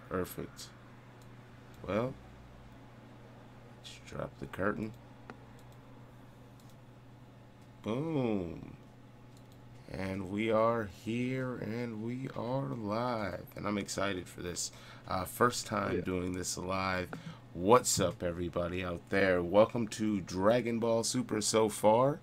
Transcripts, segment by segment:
Perfect. Well, let's drop the curtain. Boom. And we are here and we are live. And I'm excited for this. First Oh time yeah. doing this live. What's up, everybody out there? Welcome to Dragon Ball Super so far.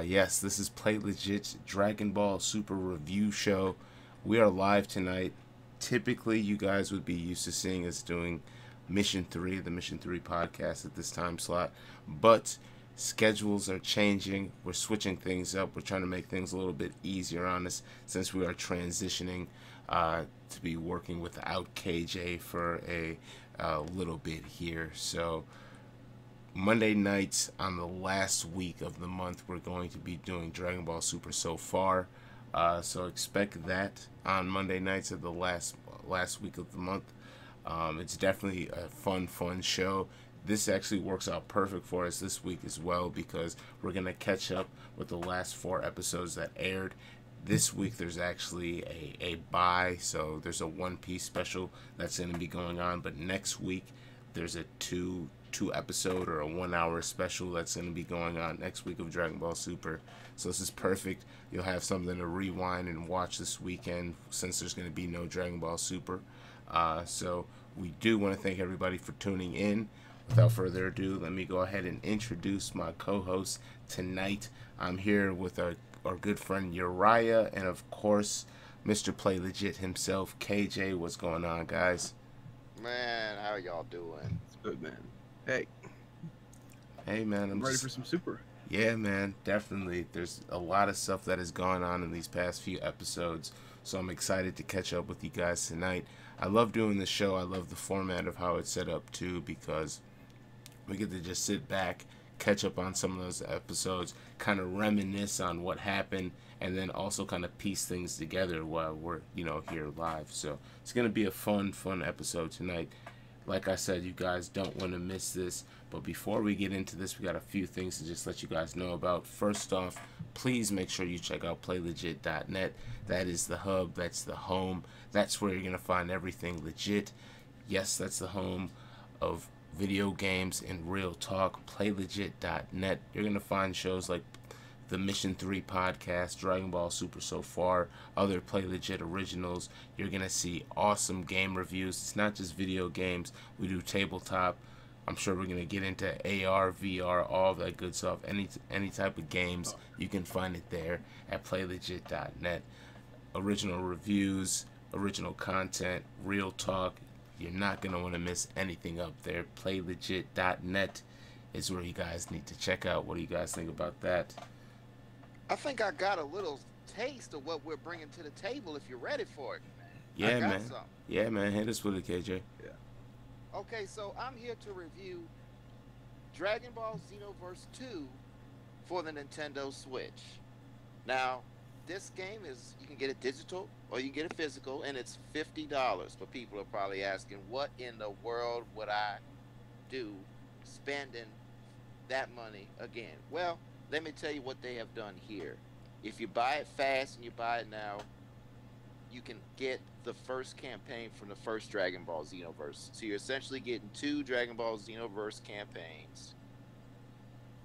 Yes, this is Play Legit's Dragon Ball Super review show. We are live tonight. Typically, you guys would be used to seeing us doing Mission 3, the Mission 3 podcast at this time slot. But schedules are changing. We're switching things up. We're trying to make things a little bit easier on us since we are transitioning to be working without KJ for a little bit here. So Monday nights on the last week of the month, we're going to be doing Dragon Ball Super so far. So expect that on Monday nights of the last week of the month. It's definitely a fun show. This actually works out perfect for us this week as well because we're gonna catch up with the last 4 episodes that aired. This week there's actually a bye, so there's a One Piece special that's gonna be going on. But next week there's a two episode or a 1 hour special that's going to be going on next week of Dragon Ball Super. So this is perfect. You'll have something to rewind and watch this weekend since there's going to be no Dragon Ball Super. So we do want to thank everybody for tuning in. Without further ado, let me go ahead and introduce my co-host tonight. I'm here with our good friend Uriah and of course Mr. Play Legit himself, KJ. What's going on, guys? Man, how y'all doing? It's good, man. Hey, Hey man, I'm I'm ready just for some super. yeah, man, definitely. There's a lot of stuff that has gone on in these past few episodes, so I'm excited to catch up with you guys tonight. I love doing the show. I love the format of how it's set up too because we get to just sit back, catch up on some of those episodes, kind of reminisce on what happened, and then also kind of piece things together while we're, here live. So it's going to be a fun episode tonight. Like I said, you guys don't want to miss this. But before we get into this, we got a few things to just let you guys know about. First off, please make sure you check out playlegit.net. That is the hub, that's the home. That's where you're going to find everything legit. Yes, that's the home of video games and real talk. Playlegit.net. You're going to find shows like the Mission 3 podcast, Dragon Ball Super so far, other Play Legit originals. You're going to see awesome game reviews. It's not just video games. We do tabletop. I'm sure we're going to get into AR, VR, all that good stuff. Any type of games, you can find it there at playlegit.net. Original reviews, original content, real talk. You're not going to want to miss anything up there. Playlegit.net is where you guys need to check out. What do you guys think about that? I think I got a little taste of what we're bringing to the table if you're ready for it, man. I Yeah, got man. some. Yeah, man. Hit us with it, KJ. Yeah. Okay, so I'm here to review Dragon Ball Xenoverse 2 for the Nintendo Switch. Now, this game is, you can get it digital or you can get it physical, and it's $50. But people are probably asking, what in the world would I do spending that money again? Well, let me tell you what they have done here. If you buy it fast and you buy it now, you can get the first campaign from the first Dragon Ball Xenoverse. So you're essentially getting two Dragon Ball Xenoverse campaigns.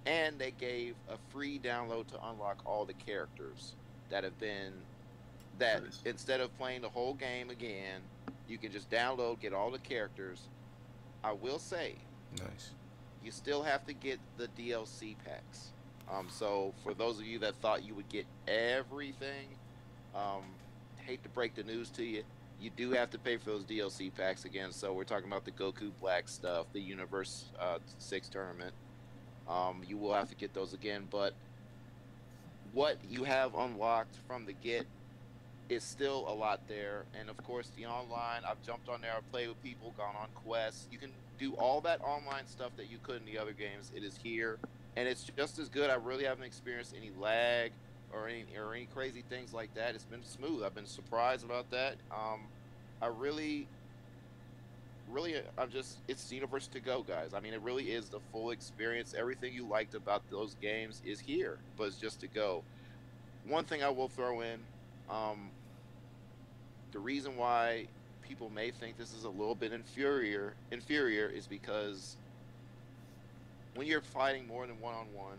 And they gave a free download to unlock all the characters that have been that Nice. instead of playing the whole game again, you can just download, get all the characters. I will say, Nice. you still have to get the DLC packs. So for those of you that thought you would get everything, um, hate to break the news to you, you do have to pay for those DLC packs again. So we're talking about the Goku Black stuff, the Universe 6 tournament. You will have to get those again, but what you have unlocked from the get is still a lot there. And of course, the online, I've jumped on there, I've played with people, gone on quests. You can do all that online stuff that you could in the other games. It is here, and it's just as good. I really haven't experienced any lag or any crazy things like that. It's been smooth. I've been surprised about that. I really, I'm just, it's universe to go, guys. I mean, it really is the full experience. Everything you liked about those games is here, but it's just to go. One thing I will throw in, um, the reason why people may think this is a little bit inferior is because when you're fighting more than one-on-one,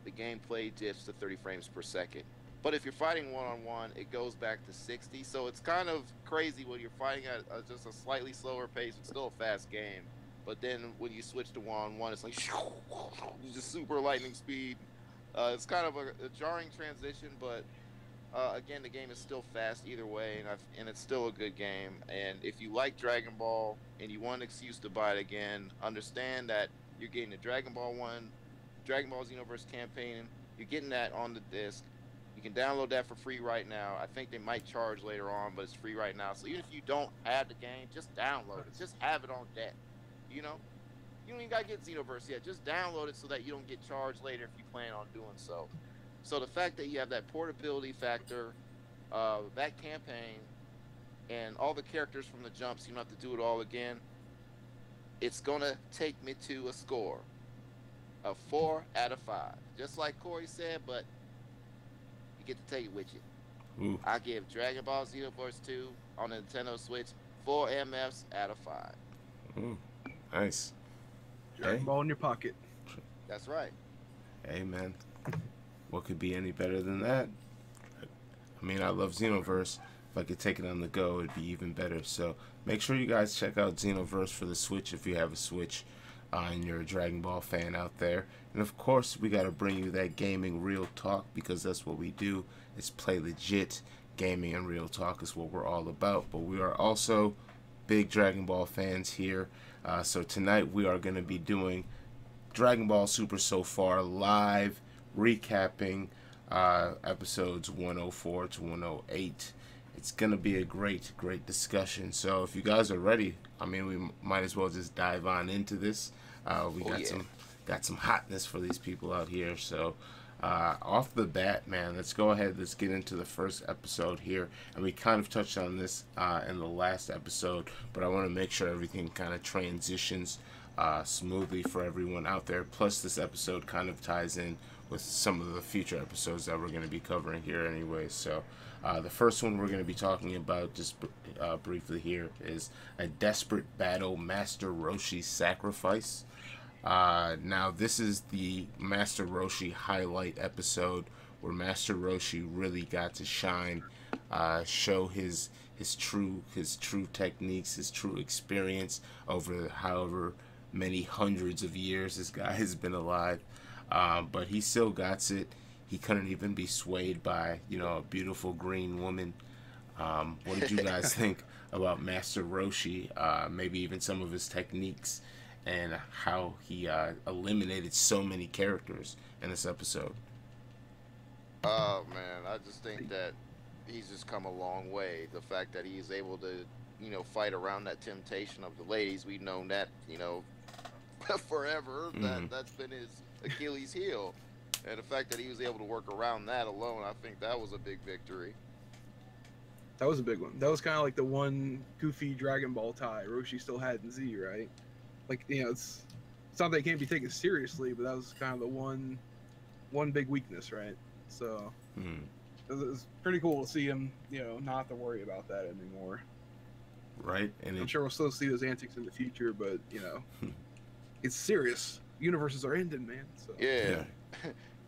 the gameplay dips to 30 frames per second. But if you're fighting one-on-one, it goes back to 60. So it's kind of crazy when you're fighting at just a slightly slower pace. It's still a fast game. But then when you switch to one-on-one, it's like just super lightning speed. It's kind of a jarring transition, but again, the game is still fast either way, and it's still a good game. And if you like Dragon Ball and you want an excuse to buy it again, understand that you're getting the Dragon Ball Dragon Ball Xenoverse campaign. You're getting that on the disc. You can download that for free right now. I think they might charge later on, but it's free right now. So even if you don't have the game, just download it. Just have it on deck. You know, you don't even gotta get Xenoverse yet. Just download it so that you don't get charged later if you plan on doing so. So the fact that you have that portability factor, that campaign, and all the characters from the jumps, you don't have to do it all again. It's gonna take me to a score of 4 out of 5, just like Corey said. But you get to take it with you. Ooh. I give Dragon Ball Xenoverse 2 on the Nintendo Switch 4 MFs out of 5. Ooh. Nice. Dragon Ball in your pocket. That's right. Hey, man. What could be any better than that? I mean, I love Xenoverse. If I could take it on the go, it'd be even better. So make sure you guys check out Xenoverse for the Switch if you have a Switch and you're a Dragon Ball fan out there. And of course, we got to bring you that gaming real talk, because that's what we do. It's play legit. Gaming and real talk is what we're all about. But we are also big Dragon Ball fans here. So tonight we are going to be doing Dragon Ball Super So Far live, recapping episodes 104 to 108. It's gonna be a great Oh, discussion. So if you guys are ready, I mean, we might as well just dive on into this. We got some hotness for these people out here. So off the bat, man, let's go ahead. Let's get into the first episode here. And we kind of touched on this in the last episode, but I want to make sure everything kind of transitions smoothly for everyone out there. Plus, this episode kind of ties in with some of the future episodes that we're going to be covering here anyway. So the first one we're going to be talking about just briefly here is A Desperate Battle, Master Roshi's Sacrifice. Now this is the Master Roshi highlight episode where Master Roshi really got to shine, show his true techniques, his true experience over however many hundreds of years this guy has been alive. But he still got it. He couldn't even be swayed by, a beautiful green woman. What did you guys think about Master Roshi? Maybe even some of his techniques and how he eliminated so many characters in this episode. Oh man, I just think that he's just come a long way. The fact that he's able to, fight around that temptation of the ladies, we've known that, forever. That's been his Achilles heel. And the fact that he was able to work around that alone, I think that was a big victory. That was a big one. That was kind of like the one goofy Dragon Ball tie Roshi still had in Z, right? Like, it's not that it can't be taken seriously, but that was kind of the one big weakness, right? So it was pretty cool to see him, not have to worry about that anymore. Right. And I'm sure we'll still see those antics in the future, but it's serious. Universes are ending, man. So yeah.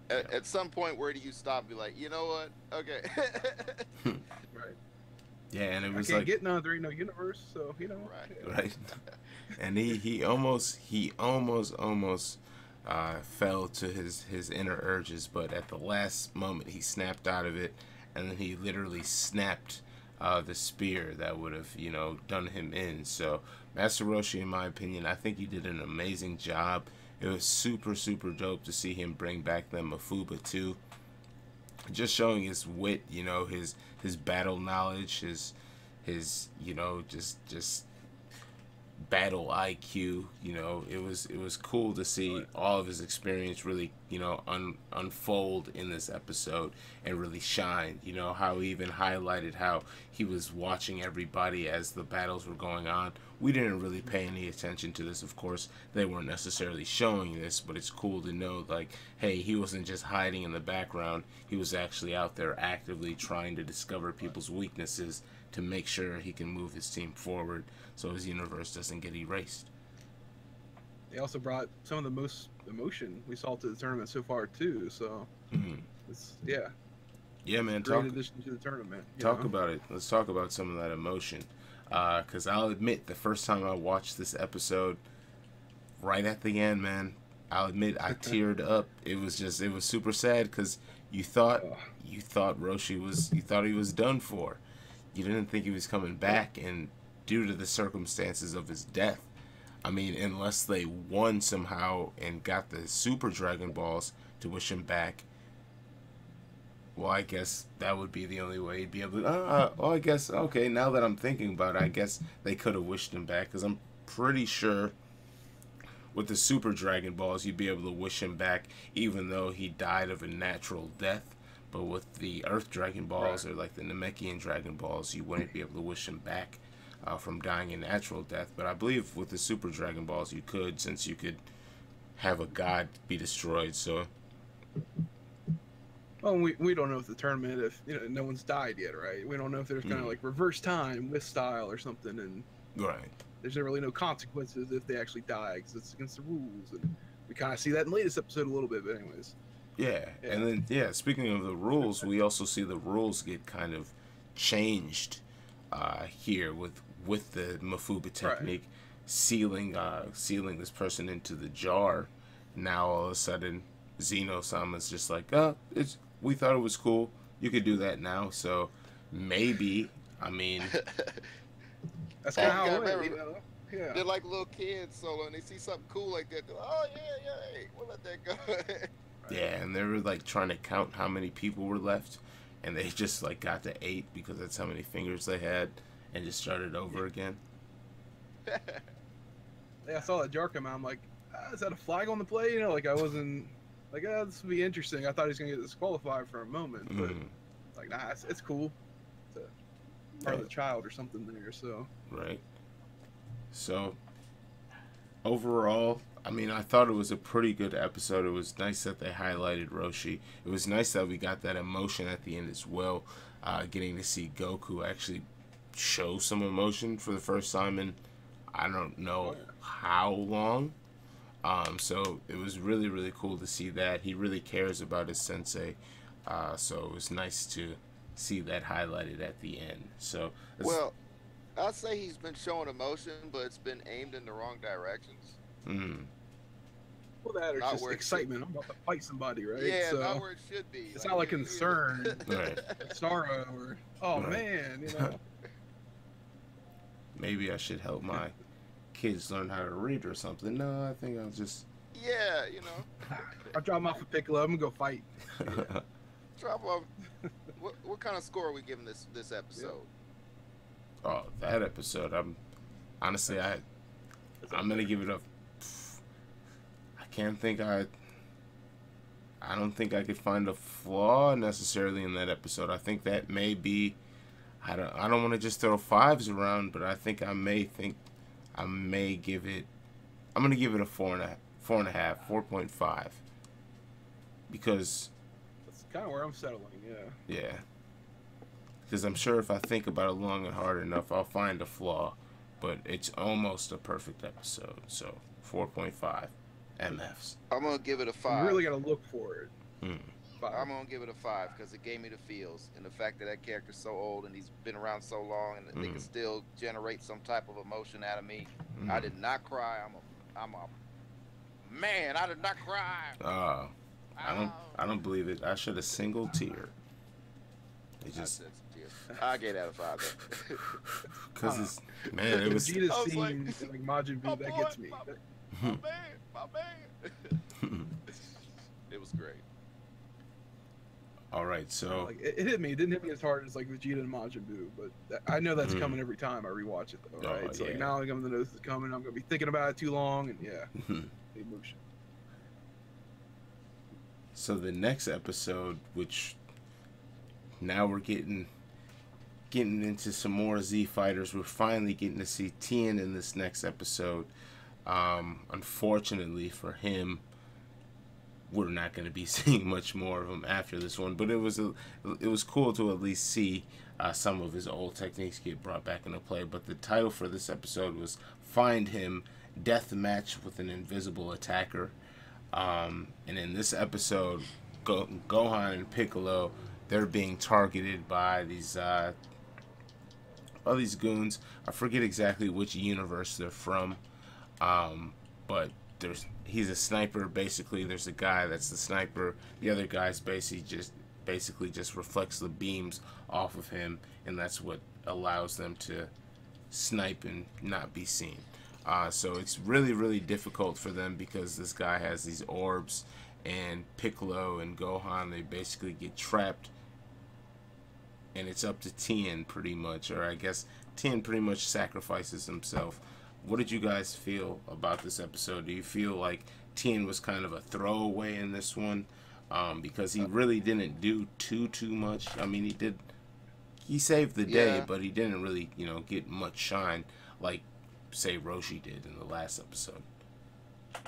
At some point, where do you stop and be like, you know what? Okay. Right. Yeah, and it was I can't get none. There ain't no universe, so Right. And he almost fell to his inner urges, but at the last moment he snapped out of it, and then he literally snapped the spear that would have done him in. So Master Roshi, in my opinion, I think he did an amazing job. It was super dope to see him bring back the Mafuba too. Just showing his wit, his battle knowledge, his just battle IQ. It was cool to see all of his experience really unfold in this episode and really shine. How he even highlighted how he was watching everybody as the battles were going on. We didn't really pay any attention to this, of course. They weren't necessarily showing this, but it's cool to know, like, hey, he wasn't just hiding in the background. He was actually out there actively trying to discover people's weaknesses to make sure he can move his team forward so his universe doesn't get erased. They also brought some of the most emotion we saw to the tournament so far too. So, yeah, man. Great addition to the tournament. Talk about it. Let's talk about some of that emotion. Because I'll admit, the first time I watched this episode, right at the end, man, I'll admit I teared up. It was super sad because you thought Roshi he was done for. You didn't think he was coming back, and due to the circumstances of his death, I mean, unless they won somehow and got the Super Dragon Balls to wish him back, well, I guess that would be the only way he'd be able to... I guess, okay, now that I'm thinking about it, I guess they could have wished him back, because I'm pretty sure with the Super Dragon Balls, you'd be able to wish him back, even though he died of a natural death. But with the Earth Dragon Balls, or like the Namekian Dragon Balls, you wouldn't be able to wish him back from dying a natural death. But I believe with the Super Dragon Balls, you could, since you could have a god be destroyed, so... Well, we don't know if the tournament, if no one's died yet, right? We don't know if there's kind of like reverse time with style or something, and right. There's really no consequences if they actually die because it's against the rules, and we kind of see that in the latest episode a little bit. But anyways, yeah, and then speaking of the rules, we also see the rules get kind of changed here with the Mafuba technique, right. sealing this person into the jar. Now all of a sudden, Zeno-sama's just like, we thought it was cool. You could do that now. So maybe, I mean, that's kind of how it went. Yeah. They're like little kids, Solo, and they see something cool like that. They're like, oh yeah, we'll let that go. Yeah, and they were like trying to count how many people were left, and they just like got to 8 because that's how many fingers they had, and just started over again. Yeah, I saw that jar come out. I'm like, is that a flag on the play? Like I wasn't. Like, this would be interesting. I thought he was going to get disqualified for a moment, but like, nah, it's cool. It's a part of the child or something there, so. Right. So, overall, I mean, I thought it was a pretty good episode. It was nice that they highlighted Roshi. It was nice that we got that emotion at the end as well, getting to see Goku actually show some emotion for the first time in I don't know how long. So it was really, really cool to see that. He really cares about his sensei. So it was nice to see that highlighted at the end. So, well, I'd say he's been showing emotion, but it's been aimed in the wrong directions. Well, that or not just excitement. I'm about to fight somebody, right? Yeah, so, not where it should be. It's not like concern, right. sorrow, or man, Maybe I should help my kids learn how to read or something. No, I think I'll just... Yeah, I'll drop them off at Piccolo. I'm going to go fight. Yeah. Drop off. What kind of score are we giving this episode? Oh, that episode. I'm going to give it a... I don't think I could find a flaw necessarily in that episode. I think that may be... I don't want to just throw 5s around, but I think I may give it... I'm going to give it a 4.5, 4.5. Because... That's kind of where I'm settling, yeah. Yeah. Because I'm sure if I think about it long and hard enough, I'll find a flaw. But it's almost a perfect episode. So, 4.5 MFs. I'm going to give it a 5. You really got to look for it. I'm going to give it a 5 because it gave me the feels. And the fact that character's so old and he's been around so long and they can still generate some type of emotion out of me. I did not cry. I'm a man. I did not cry. I don't believe it. I shed a single tear. I gave that a 5. Because it's, man, it was... Vegeta's scene, like Majin Buu, that gets me. My man. It was great. All right, so... Like, it hit me. It didn't hit me as hard as like Vegeta and Majin Buu, but I know that's coming every time I rewatch it, though, right? So like, now I'm going to know this is coming. I'm going to be thinking about it too long, and the emotion. So the next episode, which now we're getting into some more Z fighters. We're finally getting to see Tien in this next episode. Unfortunately for him, we're not going to be seeing much more of him after this one. But it was cool to at least see some of his old techniques get brought back into play. But the title for this episode was "Find Him: Death Match with an Invisible Attacker." And in this episode, Gohan and Piccolo, they're being targeted by these goons. I forget exactly which universe they're from, but he's a sniper. Basically, there's a guy that's the sniper. The other guy's basically just reflects the beams off of him, and that's what allows them to snipe and not be seen. So it's really, really difficult for them because this guy has these orbs, and Piccolo and Gohan, they basically get trapped, and it's up to Tien pretty much, or I guess Tien pretty much sacrifices himself. What did you guys feel about this episode? Do you feel like Tien was kind of a throwaway in this one? Because he really didn't do too much. I mean, he saved the day, but he didn't really, get much shine like, say, Roshi did in the last episode.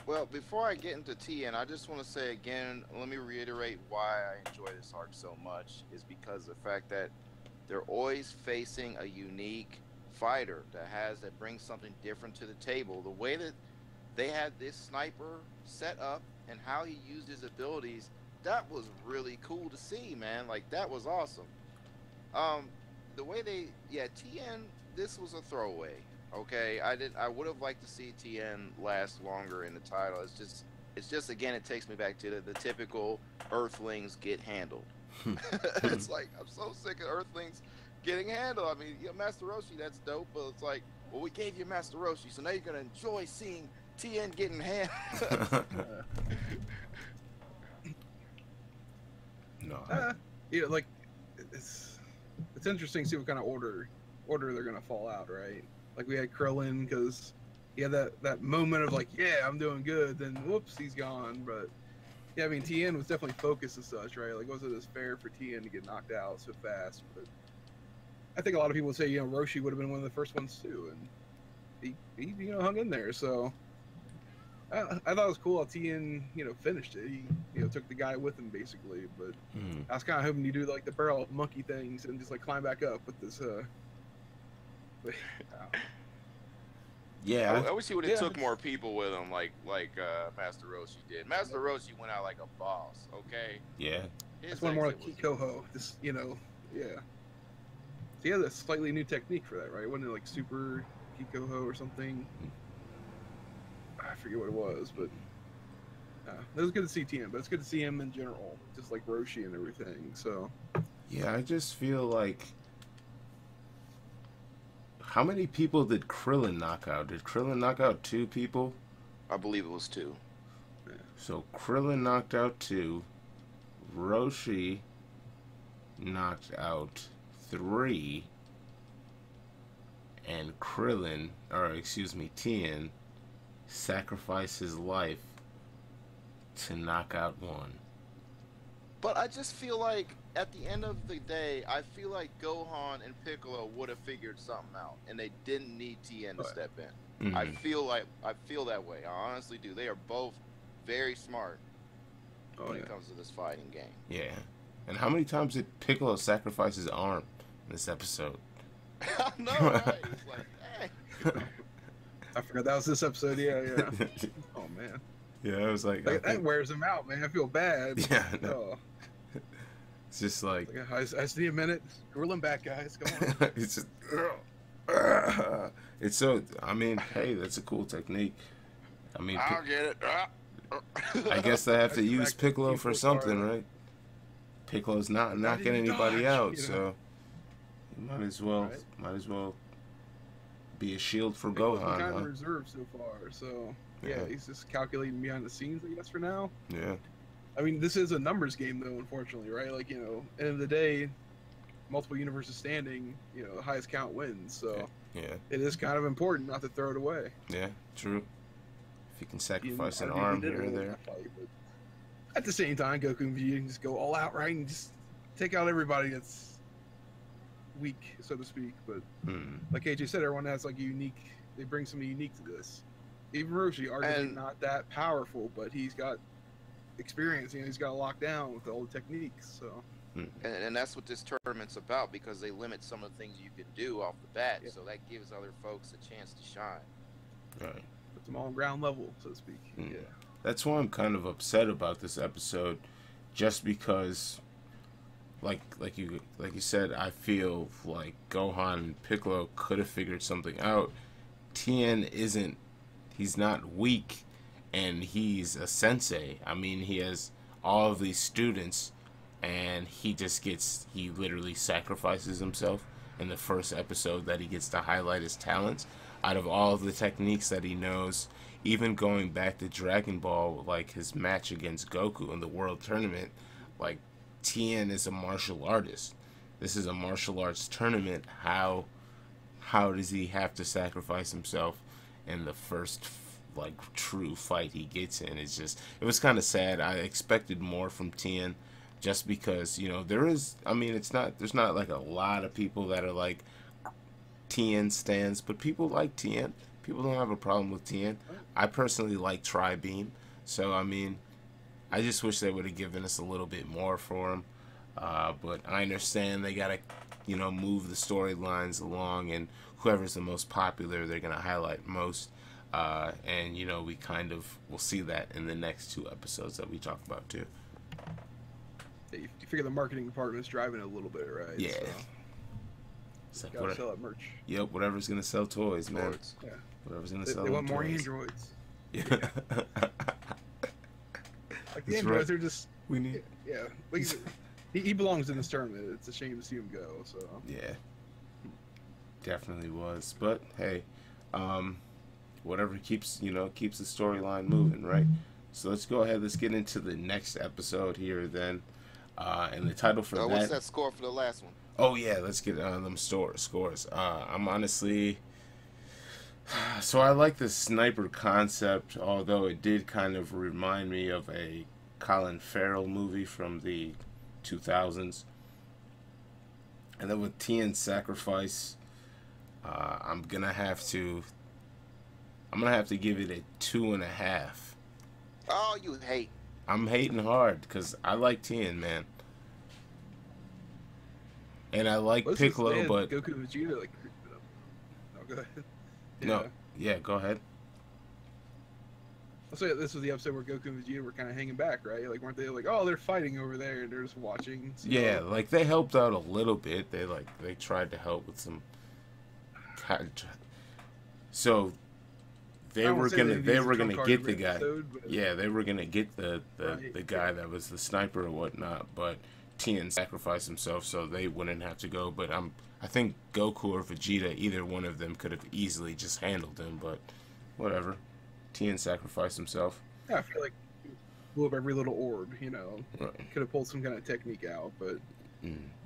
Well, before I get into Tien, I just want to say again, let me reiterate why I enjoy this arc so much is because of the fact that they're always facing a unique fighter that brings something different to the table. The way that they had this sniper set up and how he used his abilities, that was really cool to see, man. Like, that was awesome. The way Tien, this was a throwaway. Okay, I would have liked to see Tien last longer in the title. It's just again, it takes me back to the typical Earthlings get handled. It's like, I'm so sick of Earthlings getting handled. I mean, Master Roshi, that's dope, but it's like, well, we gave you Master Roshi, so now you're gonna enjoy seeing Tien getting handled. No. Like it's interesting to see what kind of order they're gonna fall out, right? Like we had Krillin because he had that moment of like, yeah, I'm doing good. Then whoops, he's gone. But yeah, I mean, Tien was definitely focused and such, right? Like, was it as fair for Tien to get knocked out so fast? But I think a lot of people would say, Roshi would have been one of the first ones too, and he hung in there. So I thought it was cool how Tien, finished it. He, took the guy with him basically. But I was kind of hoping you do like the barrel monkey things and just like climb back up with this. Yeah, I wish he would have took more people with him, like Master Roshi did. Master Roshi went out like a boss. Okay. Yeah. That's one more like Kikoho. Just yeah. So he has a slightly new technique for that, right? Wasn't it like Super Kikoho or something? I forget what it was, but it was good to see Tien. But it's good to see him in general, just like Roshi and everything. So. Yeah, I just feel like. How many people did Krillin knock out? Did Krillin knock out 2 people? I believe it was 2. So Krillin knocked out 2. Roshi knocked out 3. And Tien sacrificed his life to knock out 1. But I just feel like at the end of the day, I feel like Gohan and Piccolo would have figured something out, and they didn't need Tien to step in. Mm-hmm. I feel that way. I honestly do. They are both very smart when it comes to this fighting game. Yeah. And how many times did Piccolo sacrifice his arm in this episode? I know, right? He's like, hey. I forgot that was this episode. Yeah. Oh man. Yeah, I was like that wears him out, man. I feel bad. Yeah. No. It's just like I just need a minute. Grill him back, guys. Come on. It's just, it's so. I mean, hey, that's a cool technique. I mean, I'll get it. I guess they have to use Piccolo for something, right? Piccolo's not knocking anybody out, so you might as well be a shield for Gohan. Kind of reserved so far, so yeah, he's just calculating behind the scenes, I guess, for now. Yeah. I mean, this is a numbers game, though, unfortunately, right? Like, end of the day, multiple universes standing, the highest count wins. So it is kind of important not to throw it away. Yeah, true. If you can sacrifice an arm here or there. At the same time, Goku and Vegeta can just go all out, right, and just take out everybody that's weak, so to speak. But like AJ said, everyone has like a unique. They bring something unique to this. Even Roshi, arguably not that powerful, but he's got experience. You know, he's got it locked down with all the techniques. So. And that's what this tournament's about, because they limit some of the things you can do off the bat, so that gives other folks a chance to shine. Right. Puts them all on ground level, so to speak. Yeah. That's why I'm kind of upset about this episode, just because, like you said, I feel like Gohan and Piccolo could have figured something out. Tien isn't. He's not weak, and he's a sensei. I mean, he has all of these students. And he literally sacrifices himself in the first episode that he gets to highlight his talents. Out of all of the techniques that he knows, even going back to Dragon Ball, like his match against Goku in the World Tournament, like Tien is a martial artist. This is a martial arts tournament. How does he have to sacrifice himself in the first like true fight he gets in? It was kind of sad. I expected more from Tien. Just because, you know, there's not like a lot of people that are like Tien stans, but people like Tien. People don't have a problem with Tien. I personally like Tri-Beam. So, I mean, I just wish they would have given us a little bit more for him. But I understand they got to, you know, move the storylines along, and whoever's the most popular, they're going to highlight most. And, you know, we'll see that in the next 2 episodes that we talk about, too. You figure the marketing department is driving it a little bit, right? Yeah. So, it's like gotta sell that merch. Yep, whatever's gonna sell toys, man. Yeah. Whatever's gonna sell. They want more toys. androids. Yeah. Like the androids are just. We need. Yeah. Like, he belongs in this tournament. It's a shame to see him go. So. Yeah. Definitely was, but hey, whatever keeps the storyline moving, right? So let's go ahead. Let's get into the next episode here then. And the title for that. What's that score for the last one? Oh yeah, let's get them scores. I'm honestly. So I like the sniper concept, although it did kind of remind me of a Colin Farrell movie from the 2000s. And then with Tien's sacrifice, I'm gonna have to give it a 2.5. Oh, you hate. I'm hating hard because I like Tien, man. And I like Piccolo, but Goku and Vegeta like. No, go ahead. Yeah. No, yeah, go ahead. I'll say this was the episode where Goku and Vegeta were kind of hanging back, right? Like, weren't they like, oh, they're fighting over there, and they're just watching? So. Yeah, like they helped out a little bit. They tried to help with some. So they were gonna get the guy. Yeah, they were gonna get the guy that was the sniper or whatnot, but Tien sacrificed himself so they wouldn't have to go. But I think Goku or Vegeta, either one of them could have easily just handled him, but whatever. Tien sacrificed himself. Yeah, I feel like he blew up every little orb, you know. Right. Could have pulled some kind of technique out, but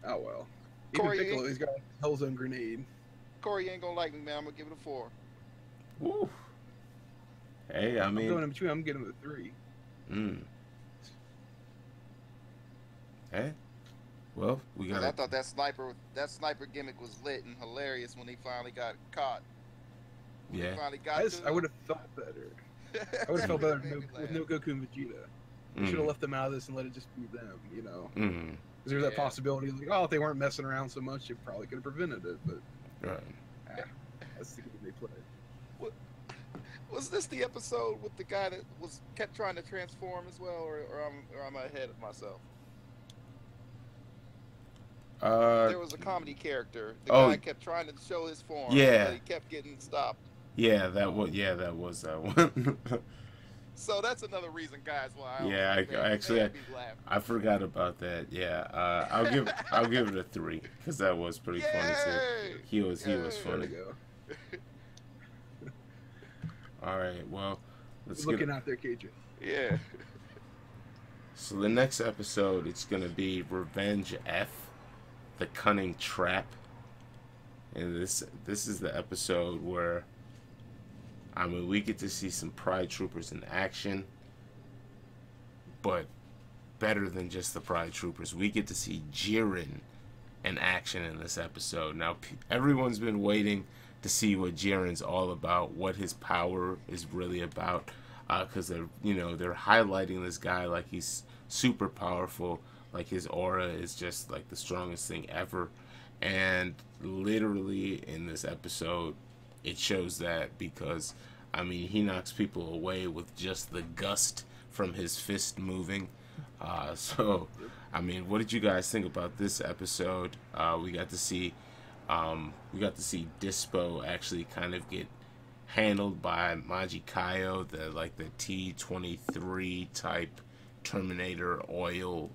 oh well. Even Corey, Piccolo, he's got a Hellzone grenade. Corey, you ain't gonna like me, man. I'm gonna give it a 4. Woo. Hey, I mean, I'm going in between. I'm getting him a 3. Hey, well, we got. I thought that sniper gimmick was lit and hilarious when he finally got caught. Yeah. I would have felt better. I would have felt better with no Goku and Vegeta. We should have left them out of this and let it just be them, you know. Because there's that possibility, like, oh, if they weren't messing around so much, you probably could have prevented it. But that's the game they played. Was this the episode with the guy that kept trying to transform as well, or am I ahead of myself? There was a comedy character. The guy kept trying to show his form. Yeah. But he kept getting stopped. Yeah, that was that one. So that's another reason, guys, why I forgot about that. Yeah, I'll give it a 3 because that was pretty funny too. He was funny. All right, well, let's looking out there, KJ. Yeah. So the next episode, it's gonna be Revenge F, the Cunning Trap, and this is the episode where, I mean, we get to see some Pride Troopers in action, but better than just the Pride Troopers. We get to see Jiren in action in this episode. Now, everyone's been waiting to see what Jiren's all about, what his power is really about, because they're highlighting this guy like he's super powerful, like his aura is just like the strongest thing ever. And literally in this episode, it shows that, because I mean, he knocks people away with just the gust from his fist moving. So, I mean, what did you guys think about this episode? We got to see Dispo actually kind of get handled by Maji Kaio, the T-23 type Terminator oil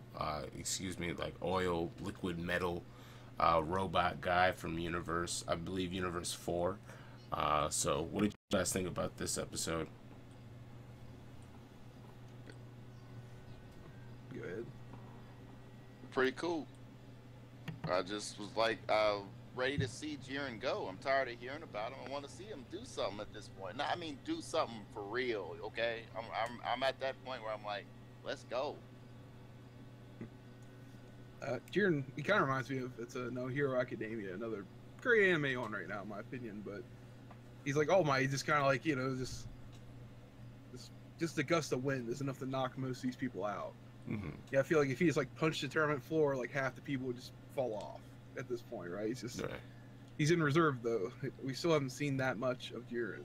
liquid metal robot guy from Universe 4. So what did you guys think about this episode? Go ahead. Pretty cool. I just was like ready to see Jiren go. I'm tired of hearing about him. I want to see him do something at this point. I mean, do something for real. Okay, I'm at that point where I'm like, let's go. Jiren, he kind of reminds me of No Hero Academia, another great anime on right now, in my opinion. But he's like All Might. He's just kind of like, just a gust of wind is enough to knock most of these people out. Mm-hmm. Yeah, I feel like if he just like punched the tournament floor, like half the people would just fall off at this point, right? He's just He's in reserve though. We still haven't seen that much of Jiren.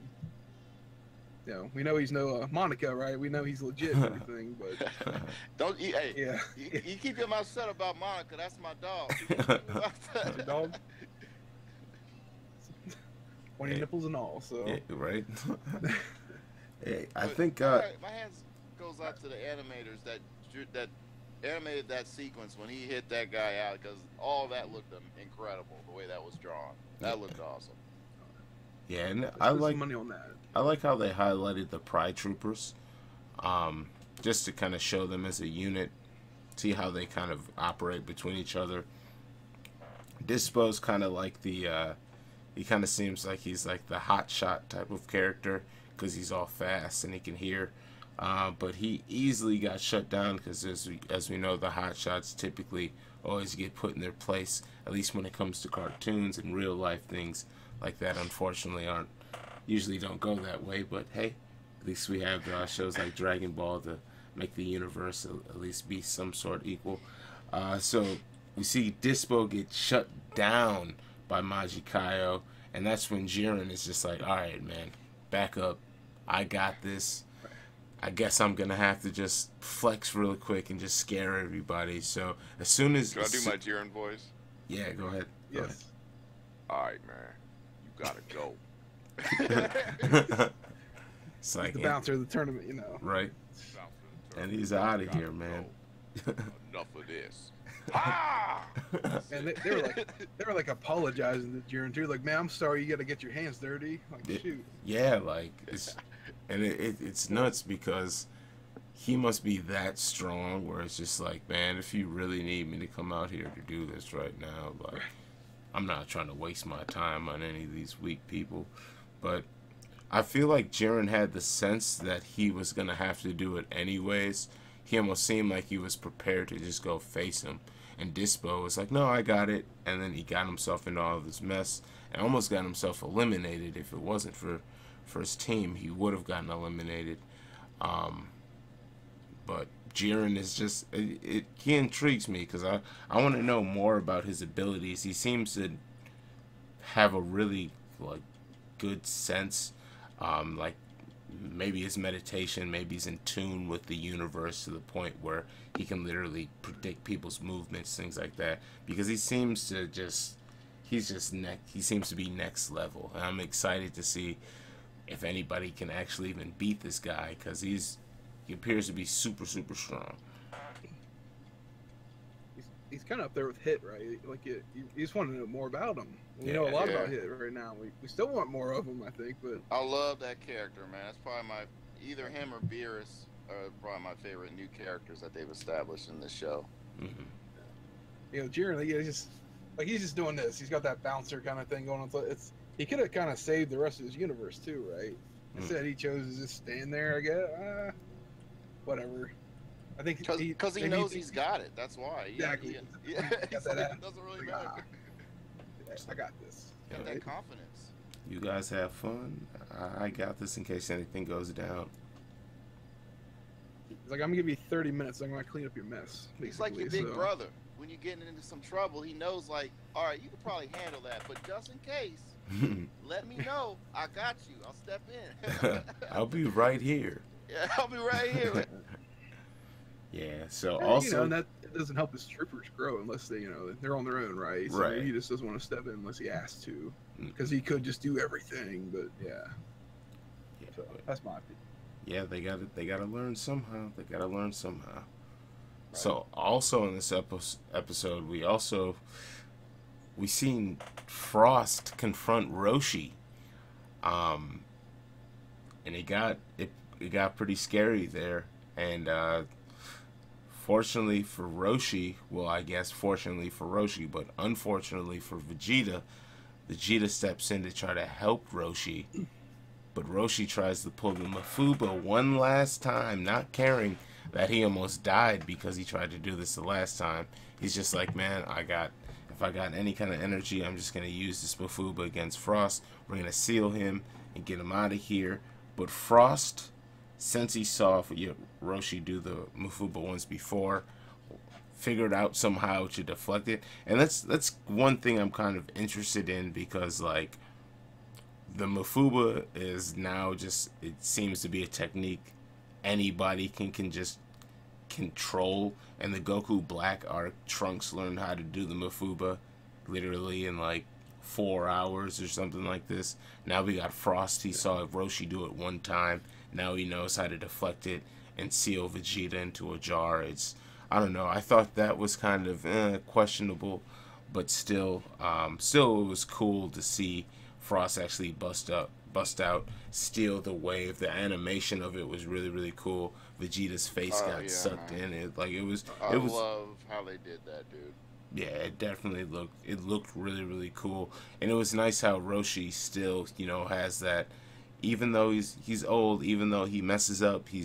We know he's no Monica, right? We know he's legit and everything, but don't you? Hey, yeah. You keep your mouth shut about Monica. That's my dog. Your dog. 20 nipples and all. So yeah, right. Hey, I but, think my hands goes out to the animators that animated that sequence when he hit that guy out, because all that looked incredible the way that was drawn. That looked awesome. Yeah, and Let's I put like some money on that. I like how they highlighted the Pride Troopers, just to kind of show them as a unit, see how they kind of operate between each other. Dispo's kind of like he kind of seems like he's like the hot shot type of character, because he's all fast and he can hear. But he easily got shut down, because as we know, the hot shots typically always get put in their place, at least when it comes to cartoons and real life things like that. Unfortunately, usually don't go that way. But hey, at least we have shows like Dragon Ball to make the universe at least be some sort equal. So we see Dispo get shut down by Maji Kaio, and that's when Jiren is just like, all right, man, back up. I got this. I guess I'm going to have to just flex real quick and just scare everybody. So as soon as... Can I do my Jiren voice? Yeah, go ahead. Yes. All right, man. You got to go. It's like... The bouncer of the tournament, Right. And he's out of here, man. Enough of this. And they were like apologizing to Jiren too, like, man, I'm sorry, you got to get your hands dirty. Like, shoot. Yeah, like, it's nuts, because he must be that strong where it's just like, man, if you really need me to come out here to do this right now, like, I'm not trying to waste my time on any of these weak people. But I feel like Jiren had the sense that he was going to have to do it anyways. He almost seemed like he was prepared to just go face him. And Dispo was like, no, I got it. And then he got himself into all this mess and almost got himself eliminated. If it wasn't for his team, he would have gotten eliminated. But Jiren is just, he intrigues me, because I want to know more about his abilities. He seems to have a really good sense, like maybe his meditation, maybe he's in tune with the universe to the point where he can literally predict people's movements, things like that, because he seems to he seems to be next level. And I'm excited to see if anybody can actually even beat this guy, because he appears to be super, super strong. He's kind of up there with Hit, right? Like, you just want to know more about him. We know a lot about Hit right now. We still want more of him, I think. But I love that character, man. That's probably either him or Beerus are probably my favorite new characters that they've established in this show. Mm-hmm. Jiren, he's just doing this. He's got that bouncer kind of thing going on. So he could have kind of saved the rest of his universe too, right? Instead, he chose to just stand there. I guess, whatever. I think Because he maybe knows he's got it. That's why. exactly. Yeah. Got He's that like, ass. it doesn't really Like, matter. I got this. Got Yeah. that confidence. You guys have fun. I got this in case anything goes down. He's like, I'm gonna give you 30 minutes. I'm gonna clean up your mess. He's like your basically, big so. brother. When you're getting into some trouble, he knows, like, all right, you can probably handle that, but just in case, let me know. I got you. I'll step in. I'll be right here. Yeah, I'll be right here. Yeah. So Yeah, also, you know, and that it doesn't help his troopers grow unless they, you know, they're on their own, right? So Right. he just doesn't want to step in unless he has to, Mm. because he could just do everything. But yeah, yeah, so but- that's my opinion. yeah, they gotta learn somehow. They gotta learn somehow. So also in this episode, we seen Frost confront Roshi, and it got pretty scary there. And fortunately for Roshi, well, I guess fortunately for Roshi, but unfortunately for Vegeta, Vegeta steps in to try to help Roshi, but Roshi tries to pull the Mafuba one last time, not caring that he almost died because he tried to do this the last time. He's just like, man, if I got any kind of energy, I'm just going to use this Mafuba against Frost. We're going to seal him and get him out of here. But Frost, since he saw Roshi do the Mafuba once before, figured out somehow to deflect it. And that's one thing I'm kind of interested in, because, like, the Mafuba is now just, it seems to be a technique anybody can just control. And the Goku Black arc, Trunks learned how to do the Mafuba literally in like 4 hours or something like this. Now we got Frost. He saw Roshi do it one time. Now he knows how to deflect it and seal Vegeta into a jar. I don't know. I thought that was kind of questionable, but still it was cool to see Frost actually bust out, steal the wave. The animation of it was really, really cool. Vegeta's face got sucked in. It was. I love how they did that, dude. Yeah, it definitely looked really, really cool. And it was nice how Roshi still, has that, even though he's old, even though he messes up, he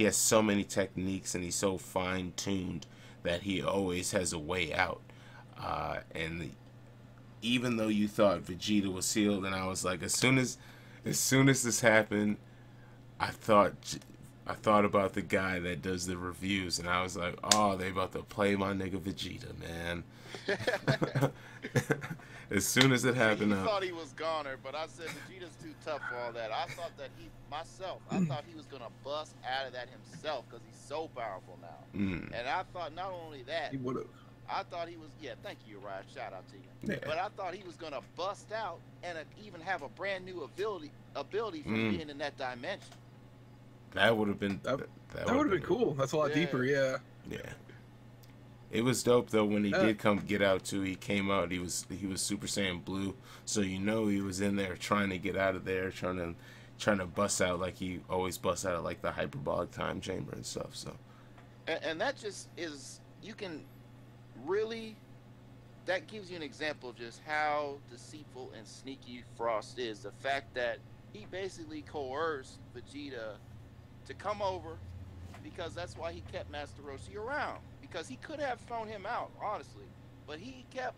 has so many techniques and he's so fine tuned that he always has a way out. And even though you thought Vegeta was sealed, and I was like, as soon as this happened, I thought about the guy that does the reviews, and I was like, oh, they about to play my nigga Vegeta, man. As soon as it happened, I thought he was goner, but I said Vegeta's too tough for all that. I thought that I thought he was gonna bust out of that himself because he's so powerful now. And I thought not only that, He would have. I thought he was. Yeah, thank you, Uriah. Shout out to you. Yeah. But I thought he was gonna bust out and even have a brand new ability from being in that dimension. that would have been That would have been cool. That's a lot deeper. Yeah. Yeah. It was dope though when he did get out too. He came out. He was Super Saiyan Blue, so he was in there trying to get out of there, trying to bust out like he always busts out of like the hyperbolic time chamber and stuff. So. And that just is, you can really, that gives you an example of just how deceitful and sneaky Frost is. The fact that he basically coerced Vegeta to come over, because that's why he kept Master Roshi around, because he could have thrown him out, honestly, but he kept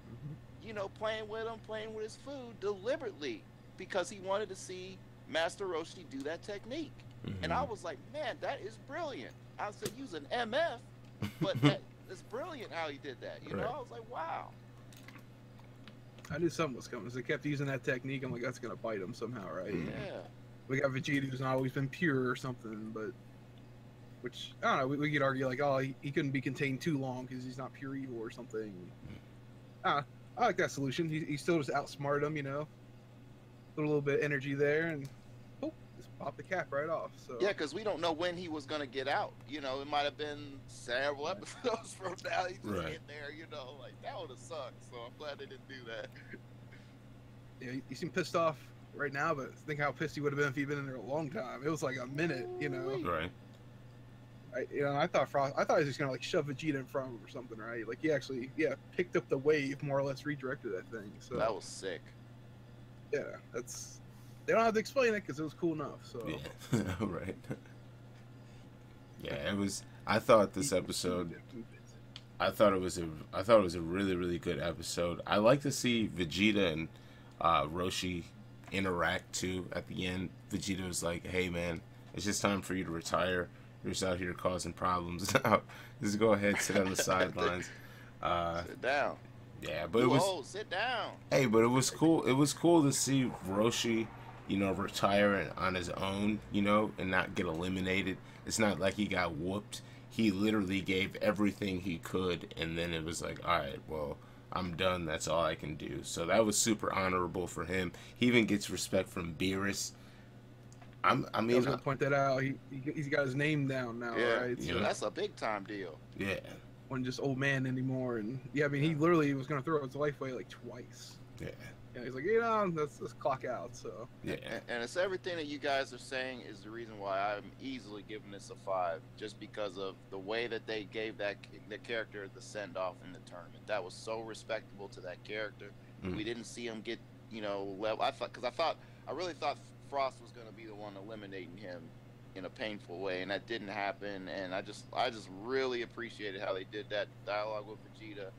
playing with him, playing with his food deliberately, because he wanted to see Master Roshi do that technique. And I was like, man, that is brilliant. I said, use an MF, but it's brilliant how he did that. I was like, wow. I knew something was coming. So they kept using that technique. I'm like, that's gonna bite him somehow, right? Yeah. We got Vegeta who's not always been pure or something, but which I don't know. We could argue like, oh, he couldn't be contained too long because he's not pure evil or something. I like that solution. He still just outsmarted him, Put a little bit of energy there and just pop the cap right off. So Yeah, because we don't know when he was gonna get out. It might have been several episodes from now. He just hit there. Like that would have sucked. So I'm glad they didn't do that. Yeah, he seemed pissed off right now, but think how pissed he would have been if he'd been in there a long time. It was like a minute, Right. I thought he was just gonna like shove Vegeta in front of him or something, right? Like he actually, picked up the wave, more or less redirected that thing. So That was sick. yeah, they don't have to explain it because it was cool enough. So Yeah. Right. Yeah, it was. I thought this episode. I thought it was a really really good episode. I like to see Vegeta and Roshi interact too. At the end, Vegeta was like, "Hey man, it's just time for you to retire. You're just out here causing problems now. Just go ahead, sit on the sidelines." Sit down. Yeah, but it was. Whoa, sit down. Hey, but it was cool. It was cool to see Roshi, retire on his own, and not get eliminated. It's not like he got whooped. He literally gave everything he could, and then it was like, all right, well, I'm done. That's all I can do. So that was super honorable for him. He even gets respect from Beerus. I was gonna point that out. He's got his name down now, right? So that's a big time deal. Yeah. Wasn't just old man anymore, and he literally was gonna throw his life away like twice. Yeah. Yeah, he's like, let's clock out. So yeah, and it's everything that you guys are saying is the reason why I'm easily giving this a 5, just because of the way that they gave the character the send off in the tournament. That was so respectable to that character. Mm-hmm. We didn't see him get level. I really thought Frost was going to be the one eliminating him in a painful way, and that didn't happen. And I just really appreciated how they did that dialogue with Vegeta.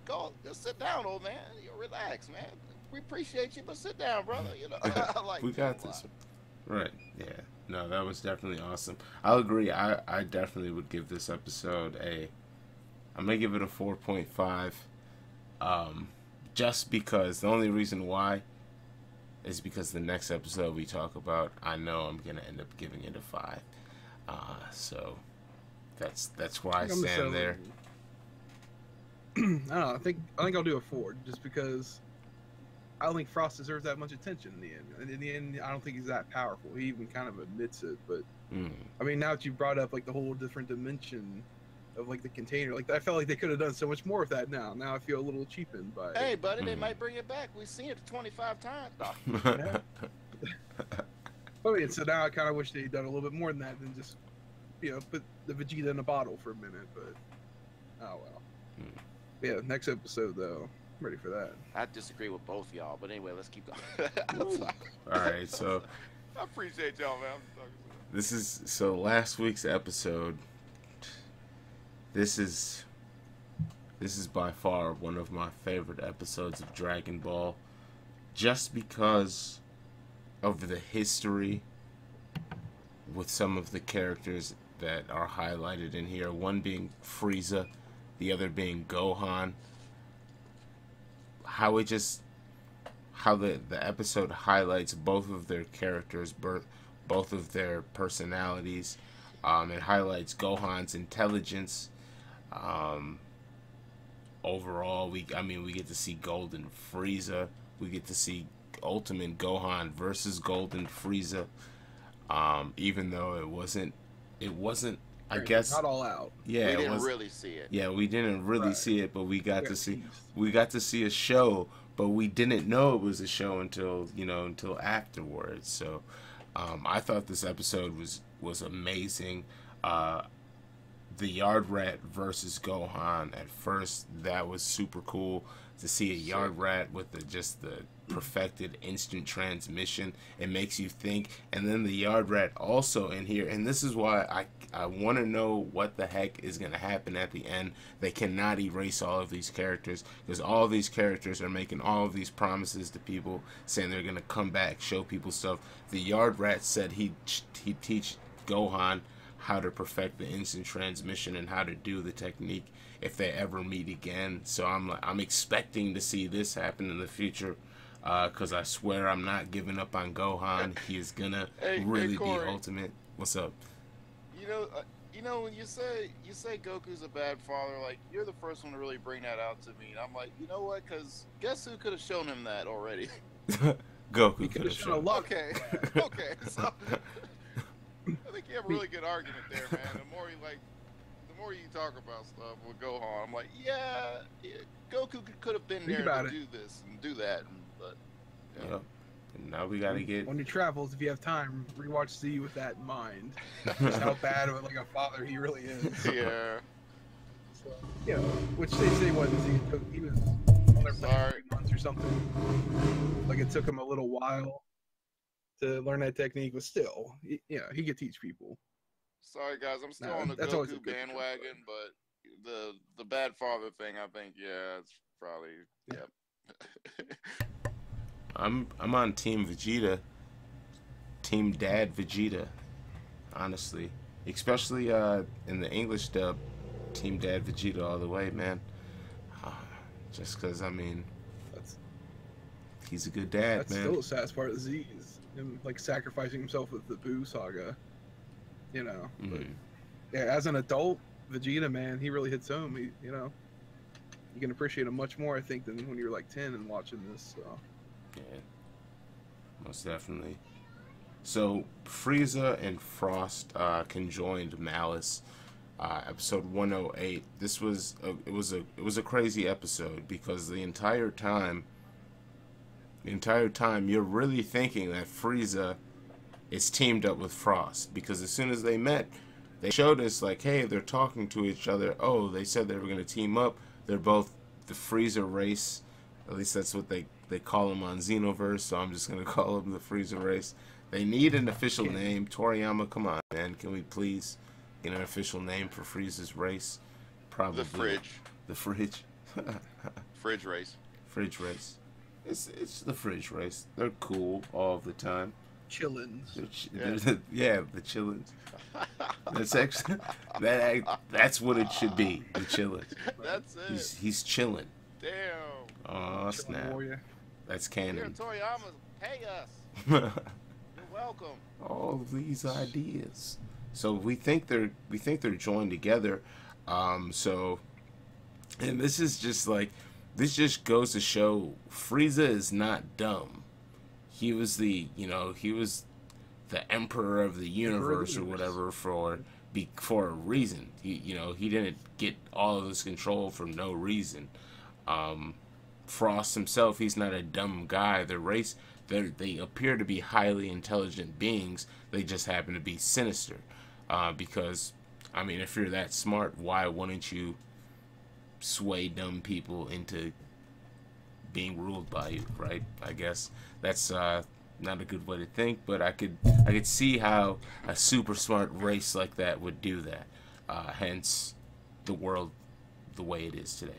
Go, just sit down, old man. You relax, man. We appreciate you, but sit down, brother. We got this. Right? Yeah. No, that was definitely awesome. I'll agree. I definitely would give this episode I'm gonna give it a 4.5. Just because the only reason why is because the next episode we talk about, I know I'm gonna end up giving it a 5. So that's where I stand there. I don't know. I think I'll do a 4, just because I don't think Frost deserves that much attention in the end. And in the end, I don't think he's that powerful. He even kind of admits it. But I mean, now that you brought up like the whole different dimension of like the container, like I felt like they could have done so much more with that. Now I feel a little cheapened by it. Hey, buddy, they might bring it back. We've seen it 25 times. I mean, so now I kind of wish they'd done a little bit more than that, than just put the Vegeta in a bottle for a minute. But oh well. Yeah, next episode though. I'm ready for that. I disagree with both y'all, but anyway, let's keep going. All right, so I appreciate y'all, man. This is last week's episode. This is by far one of my favorite episodes of Dragon Ball, just because of the history with some of the characters that are highlighted in here. One being Frieza, the other being Gohan. How the episode highlights both of their characters, both of their personalities. It highlights Gohan's intelligence. Overall, we get to see Golden Frieza. We get to see Ultimate Gohan versus Golden Frieza. Even though it wasn't. I guess not all out. Yeah, we didn't really see it. Yeah, we didn't really see it, but we got to see a show, but we didn't know it was a show until afterwards. So, I thought this episode was amazing. The Yard Rat versus Gohan. At first, that was super cool to see a Yard Rat with the perfected instant transmission. It makes you think. And then the Yard Rat also in here, and this is why I want to know what the heck is going to happen at the end. They cannot erase all of these characters, because all of these characters are making all of these promises to people, saying they're going to come back, show people stuff. The Yard Rat said he'd teach Gohan how to perfect the instant transmission and how to do the technique if they ever meet again. So I'm expecting to see this happen in the future, because I swear I'm not giving up on Gohan. He is gonna really be ultimate. What's up? When you say Goku's a bad father, like, you're the first one to really bring that out to me, and I'm like, you know what? Because guess who could have shown him that already? Goku could have shown. Okay, so I think you have a really good argument there, man. The more you talk about stuff with Gohan, I'm like, yeah Goku could have been there to do this and do that, but yeah. And now we gotta get on your travels, if you have time, rewatch Z with that in mind. Just how bad of a father he really is. Yeah. So, which they say wasn't Z. He was on there for 3 months or something. Like, it took him a little while to learn that technique, but still, he could teach people. Sorry guys, I'm still Nah, on the that's always a Goku good bandwagon, but the bad father thing, I think, yeah, it's probably yep. I'm on Team Vegeta, Team Dad Vegeta. Honestly, especially in the English dub, Team Dad Vegeta all the way, man. Uh, just because I mean, That's he's a good dad, that's man. still the saddest part of Z is him like sacrificing himself with the Boo saga. You know, but Mm, yeah, as an adult, Vegeta, man, he really hits home. You can appreciate him much more, I think, than when you were like 10 and watching this. So. yeah, most definitely. So Frieza and Frost conjoined Malice, episode 108. It was a crazy episode because the entire time you're really thinking that Frieza is teamed up with Frost, because as soon as they met, they showed us like, hey, they're talking to each other. Oh, they said they were going to team up. They're both the Frieza race. At least that's what they call them on Xenoverse, so I'm just going to call them the Frieza race. They need an official name. Toriyama, come on, man. Can we please get an official name for Frieza's race? Probably. The fridge. The fridge. Fridge race. Fridge race. It's the fridge race. They're cool all the time. Chillins. Yeah, the chillins. That's actually that's what it should be. The chillins. That's it. He's chilling. Damn. Oh snap! That's Here, canon. Toriyama, pay us. You're welcome. All of these ideas. So we think they're joined together. So, and this is just like, this just goes to show Frieza is not dumb. He was the emperor of the universe or whatever for a reason. He didn't get all of this control for no reason. Frost himself, he's not a dumb guy. The race, they appear to be highly intelligent beings. They just happen to be sinister. Because, I mean, if you're that smart, why wouldn't you sway dumb people into being ruled by you, right? I guess that's not a good way to think, but I could see how a super smart race like that would do that. Hence, the world the way it is today.